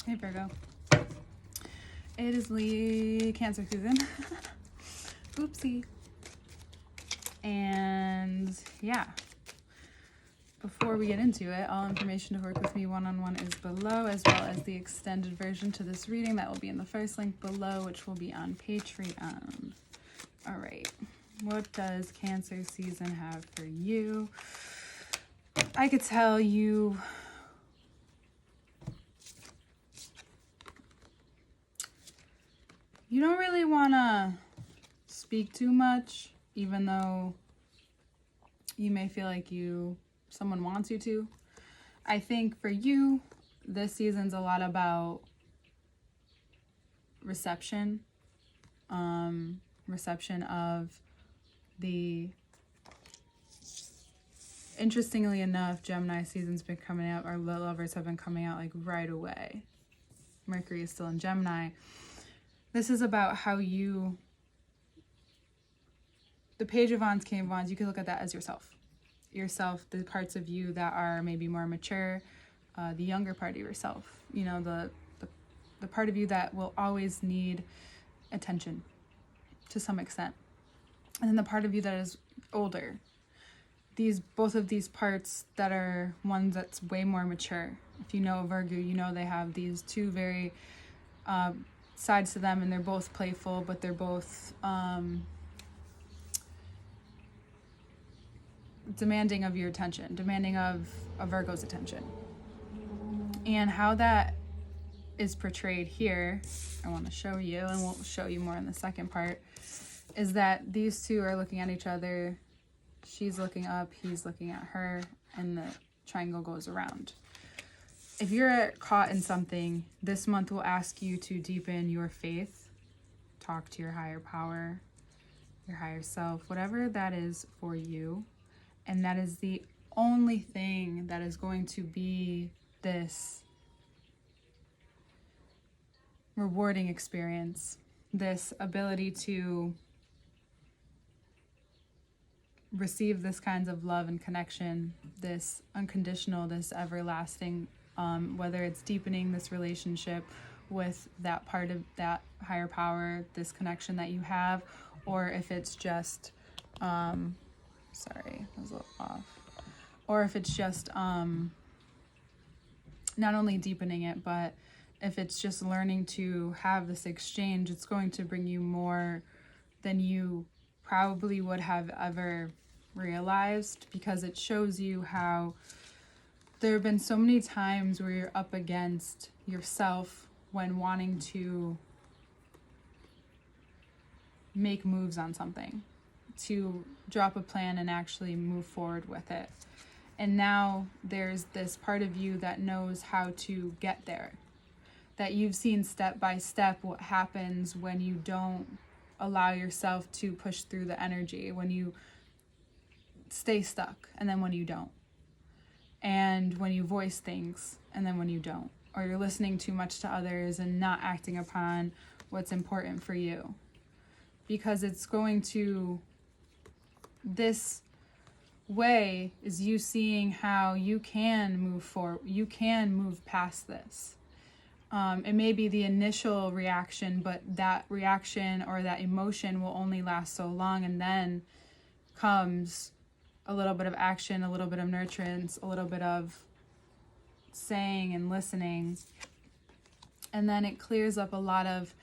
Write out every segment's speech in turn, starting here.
Hey Virgo. It is Cancer season. Oopsie. And yeah, before we get into it, all information to work with me one-on-one is below, as well as the extended version to this reading that will be in the first link below, which will be on Patreon. All right, what does Cancer season have for you? I could tell you you don't really want to speak too much, even though you may feel like someone wants you to. I think for you, this season's a lot about reception. Reception of the... Interestingly enough, Gemini season's been coming out, our lovers have been coming out like right away. Mercury is still in Gemini. This is about how you... The Page of Wands, King of Wands, you can look at that as yourself. Yourself, the parts of you that are maybe more mature, the younger part of yourself. You know, the part of you that will always need attention to some extent. And then the part of you that is older. Both of these parts that are one that's way more mature. If you know Virgo, you know they have these two very sides to them, and they're both playful, but they're both demanding of your attention, demanding of a Virgo's attention. And how that is portrayed here, I want to show you, and we'll show you more in the second part, is that these two are looking at each other. She's looking up, he's looking at her, and the triangle goes around. If you're caught in something, this month will ask you to deepen your faith, talk to your higher power, your higher self, whatever that is for you. And that is the only thing that is going to be this rewarding experience, this ability to receive this kinds of love and connection, this unconditional, this everlasting, whether it's deepening this relationship with that part of that higher power, this connection that you have, or if it's just, sorry, I was a little off, or if it's just not only deepening it, but if it's just learning to have this exchange, it's going to bring you more than you probably would have ever realized, because it shows you how there have been so many times where you're up against yourself when wanting to make moves on something, to drop a plan and actually move forward with it. And now there's this part of you that knows how to get there, that you've seen step by step what happens when you don't allow yourself to push through the energy, when you stay stuck, and then when you don't, and when you voice things, and then when you don't, or you're listening too much to others and not acting upon what's important for you. Because it's going to... This way is you seeing how you can move forward, you can move past this. It may be the initial reaction, but that reaction or that emotion will only last so long, and then comes a little bit of action, a little bit of nurturance, a little bit of saying and listening, and then it clears up a lot of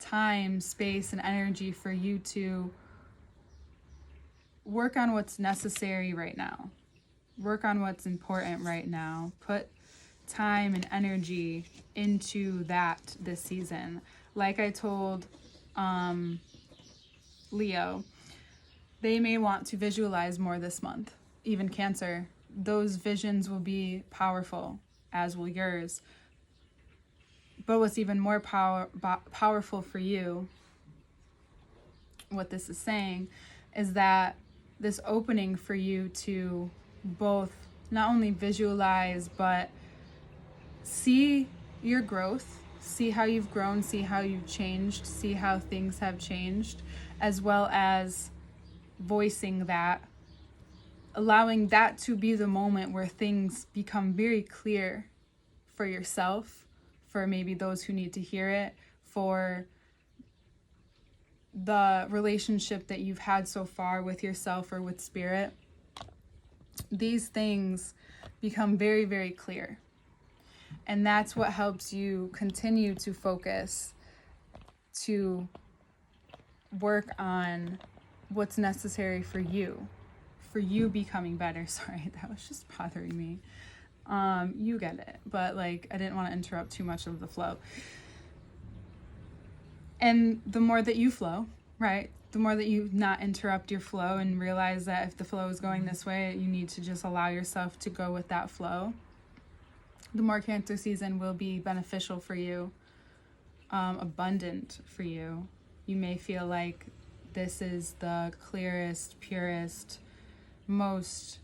time, space, and energy for you to work on what's necessary right now, work on what's important right now, put time and energy into that this season. Like I told Leo, they may want to visualize more this month. Even Cancer, those visions will be powerful, as will yours. But what's even more powerful for you, what this is saying, is that this opening for you to both not only visualize, but see your growth, see how you've grown, see how you've changed, see how things have changed, as well as voicing that, allowing that to be the moment where things become very clear for yourself, for maybe those who need to hear it, for the relationship that you've had so far with yourself or with spirit. These things become very, very clear. And that's what helps you continue to focus, to work on what's necessary for you becoming better. Sorry, that was just bothering me. You get it, but like, I didn't want to interrupt too much of the flow. And the more that you flow, right, the more that you not interrupt your flow and realize that if the flow is going this way, you need to just allow yourself to go with that flow, the more Cancer season will be beneficial for you, abundant for you. You may feel like this is the clearest, purest, most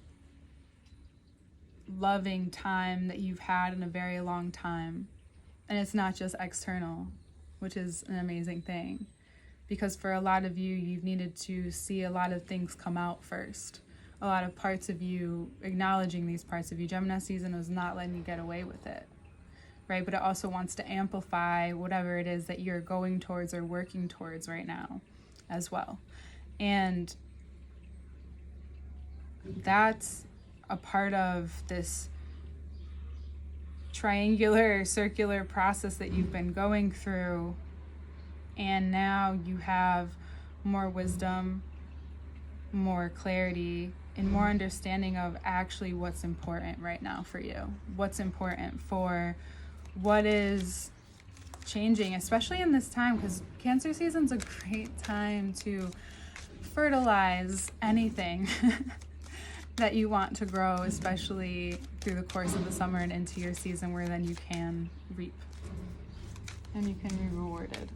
loving time that you've had in a very long time. And it's not just external, which is an amazing thing. Because for a lot of you, you've needed to see a lot of things come out first. A lot of parts of you, acknowledging these parts of you. Gemini season was not letting you get away with it, right? But it also wants to amplify whatever it is that you're going towards or working towards right now as well. And that's a part of this triangular, circular process that you've been going through. And now you have more wisdom, more clarity, and more understanding of actually what's important right now for you. What's important for what is changing, especially in this time, because Cancer season's a great time to fertilize anything that you want to grow, especially through the course of the summer and into your season, where then you can reap and you can be rewarded.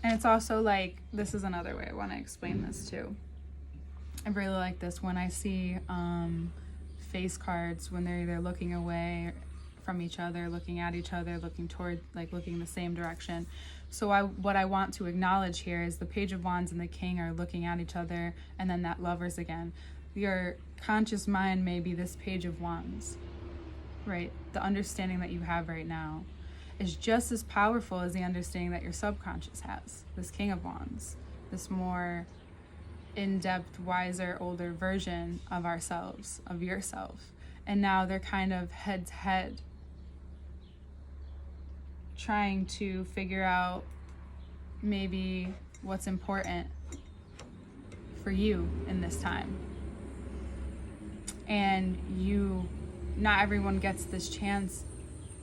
And it's also like, this is another way I want to explain this too. I really like this when I see face cards, when they're either looking away from each other, looking at each other, looking toward, like looking in the same direction. So what I want to acknowledge here is the Page of Wands and the King are looking at each other, and then that Lovers again. Your conscious mind may be this Page of Wands, right? The understanding that you have right now is just as powerful as the understanding that your subconscious has. This King of Wands, this more in-depth, wiser, older version of ourselves, of yourself. And now they're kind of head to head, trying to figure out maybe what's important for you in this time. And not everyone gets this chance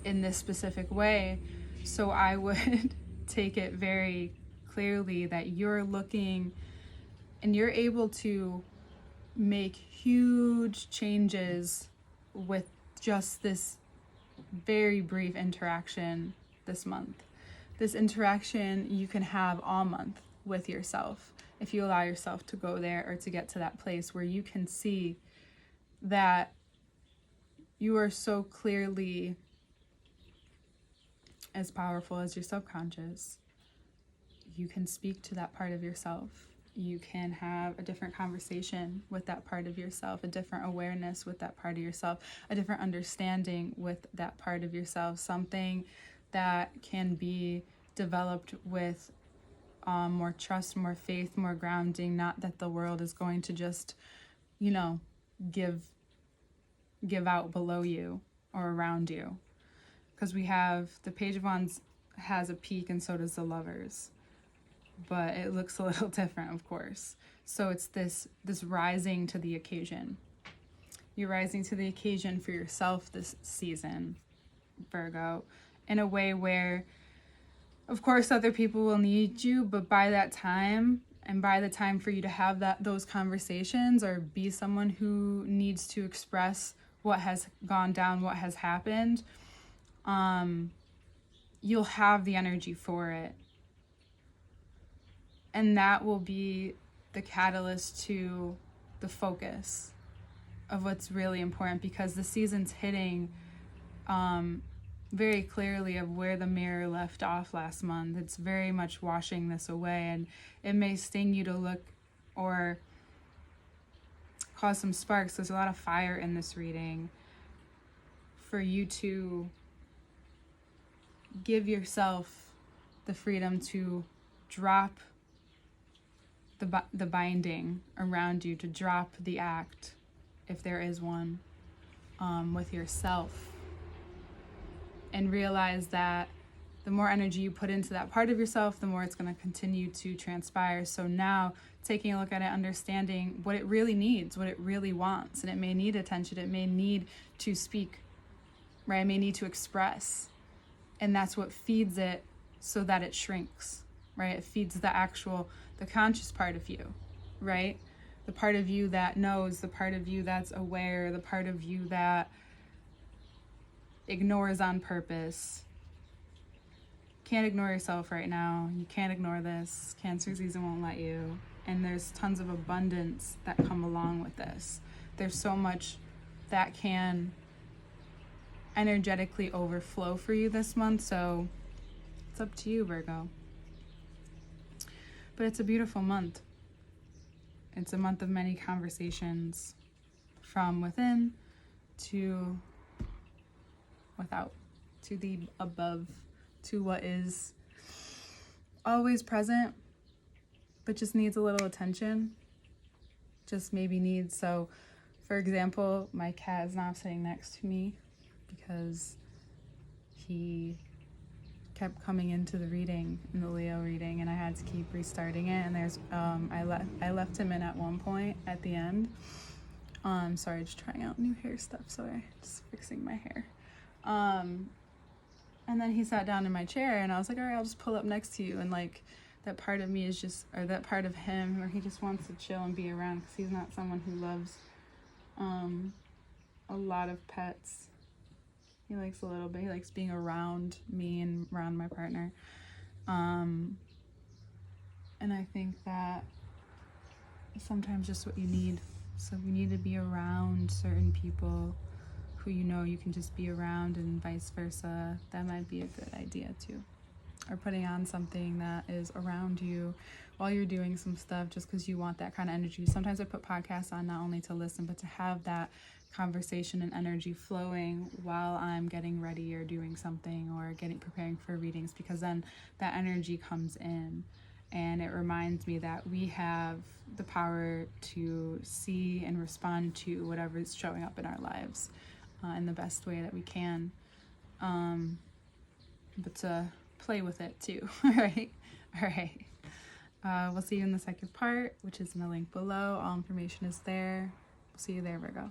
in this specific way. So I would take it very clearly that you're looking and you're able to make huge changes with just this very brief interaction this month. This interaction you can have all month with yourself if you allow yourself to go there, or to get to that place where you can see that you are so clearly as powerful as your subconscious. You can speak to that part of yourself. You can have a different conversation with that part of yourself, a different awareness with that part of yourself, a different understanding with that part of yourself, something that can be developed with more trust, more faith, more grounding. Not that the world is going to just, give out below you or around you. Because we have the Page of Wands has a peak, and so does the Lovers. But it looks a little different, of course. So it's this rising to the occasion. You're rising to the occasion for yourself this season, Virgo, in a way where, of course, other people will need you, but by that time, and by the time for you to have those conversations, or be someone who needs to express what has gone down, what has happened, you'll have the energy for it. And that will be the catalyst to the focus of what's really important, because the season's hitting very clearly of where the mirror left off last month. It's very much washing this away, and it may sting you to look or cause some sparks. There's a lot of fire in this reading for you to give yourself the freedom to drop the binding around you, to drop the act, if there is one, with yourself, and realize that the more energy you put into that part of yourself, the more it's going to continue to transpire. So now, taking a look at it, understanding what it really needs, what it really wants, and it may need attention, it may need to speak, right? It may need to express, and that's what feeds it so that it shrinks, right? It feeds the conscious part of you, right? The part of you that knows, the part of you that's aware, the part of you that ignores on purpose. Can't ignore yourself right now. You can't ignore this. Cancer season won't let you. And there's tons of abundance that come along with this. There's so much that can energetically overflow for you this month. So it's up to you, Virgo. But it's a beautiful month. It's a month of many conversations, from within to without, to the above, to what is always present, but just needs a little attention. Just maybe needs, so for example, my cat is now sitting next to me because he kept coming into the reading, in the Leo reading, and I had to keep restarting it. And there's I left him in at one point at the end. Sorry, just trying out new hair stuff. Sorry, just fixing my hair. And then he sat down in my chair, and I was like, all right, I'll just pull up next to you. And like, that part of me is just, or that part of him where he just wants to chill and be around, because he's not someone who loves a lot of pets. He likes a little bit. He likes being around me and around my partner. And I think that is sometimes just what you need. So you need to be around certain people who you know you can just be around, and vice versa. That might be a good idea too. Or putting on something that is around you while you're doing some stuff, just because you want that kind of energy. Sometimes I put podcasts on not only to listen, but to have that conversation and energy flowing while I'm getting ready or doing something, or preparing for readings, because then that energy comes in and it reminds me that we have the power to see and respond to whatever is showing up in our lives in the best way that we can, but to play with it too. All right. We'll see you in the second part, which is in the link below. All information is there. We'll see you there, Virgo.